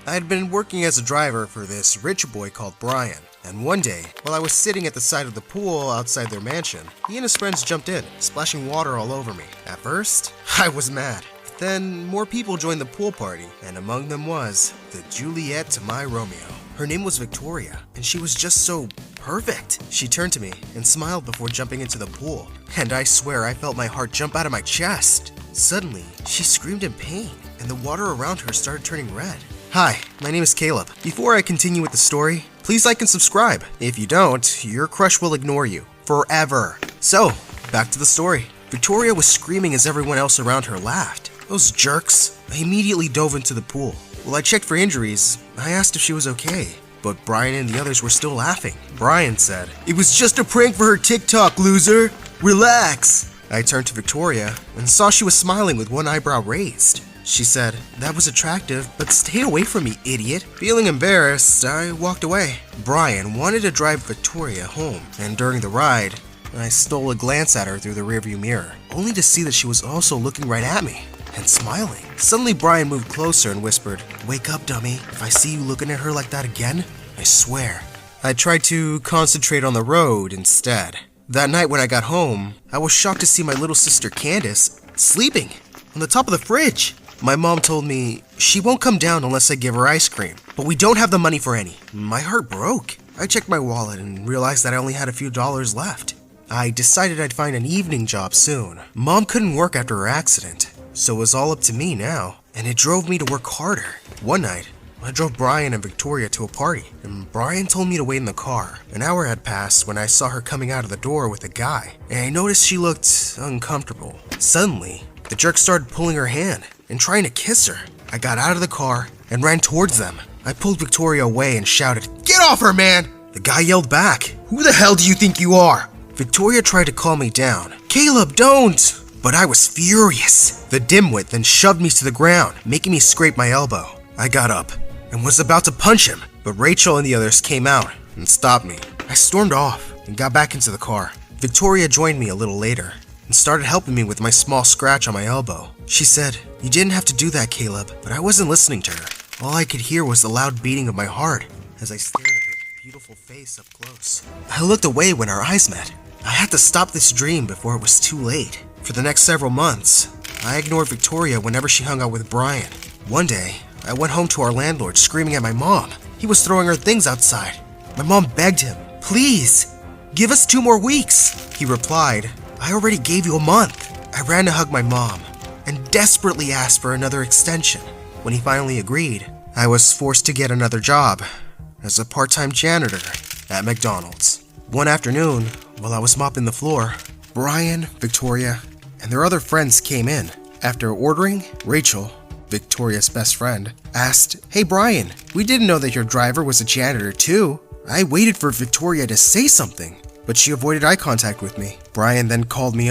I had been working as a driver for this rich boy called Brian, and one day, while I was sitting at the side of the pool outside their mansion, he and his friends jumped in, splashing water all over me. At first, I was mad. Then, more people joined the pool party, and among them was the Juliet to my Romeo. Her name was Victoria, and she was just so perfect. She turned to me and smiled before jumping into the pool, and I swear I felt my heart jump out of my chest. Suddenly, she screamed in pain, and the water around her started turning red. Hi, my name is Caleb. Before I continue with the story, please like and subscribe. If you don't, your crush will ignore you. Forever. So, back to the story. Victoria was screaming as everyone else around her laughed. Those jerks. I immediately dove into the pool. While I checked for injuries, I asked if she was okay, but Brian and the others were still laughing. Brian said, "It was just a prank for her TikTok, loser. Relax." I turned to Victoria and saw she was smiling with one eyebrow raised. She said, "That was attractive, but stay away from me, idiot." Feeling embarrassed, I walked away. Brian wanted to drive Victoria home, and during the ride, I stole a glance at her through the rearview mirror, only to see that she was also looking right at me and smiling. Suddenly, Brian moved closer and whispered, "Wake up, dummy. If I see you looking at her like that again, I swear." I tried to concentrate on the road instead. That night when I got home, I was shocked to see my little sister Candace sleeping on the top of the fridge. My mom told me she won't come down unless I give her ice cream, but we don't have the money for any. My heart broke. I checked my wallet and realized that I only had a few dollars left. I decided I'd find an evening job soon. Mom couldn't work after her accident, so it was all up to me now, and it drove me to work harder. One night, I drove Brian and Victoria to a party, and Brian told me to wait in the car. An hour had passed when I saw her coming out of the door with a guy, and I noticed she looked uncomfortable. Suddenly, the jerk started pulling her hand and trying to kiss her. I got out of the car and ran towards them. I pulled Victoria away and shouted, "Get off her, man!" The guy yelled back, "Who the hell do you think you are?" Victoria tried to calm me down. "Caleb, don't!" But I was furious. The dimwit then shoved me to the ground, making me scrape my elbow. I got up and was about to punch him, but Rachel and the others came out and stopped me. I stormed off and got back into the car. Victoria joined me a little later and started helping me with my small scratch on my elbow. She said, "You didn't have to do that, Caleb," but I wasn't listening to her. All I could hear was the loud beating of my heart as I stared at her beautiful face up close. I looked away when our eyes met. I had to stop this dream before it was too late. For the next several months, I ignored Victoria whenever she hung out with Brian. One day, I went home to our landlord screaming at my mom. He was throwing her things outside. My mom begged him, "Please, give us 2 more weeks." He replied, "I already gave you a month." I ran to hug my mom and desperately asked for another extension. When he finally agreed, I was forced to get another job as a part-time janitor at McDonald's. One afternoon, while I was mopping the floor, Brian, Victoria, and their other friends came in. After ordering, Rachel, Victoria's best friend, asked, "Hey Brian, we didn't know that your driver was a janitor too." I waited for Victoria to say something, but she avoided eye contact with me. Brian then called me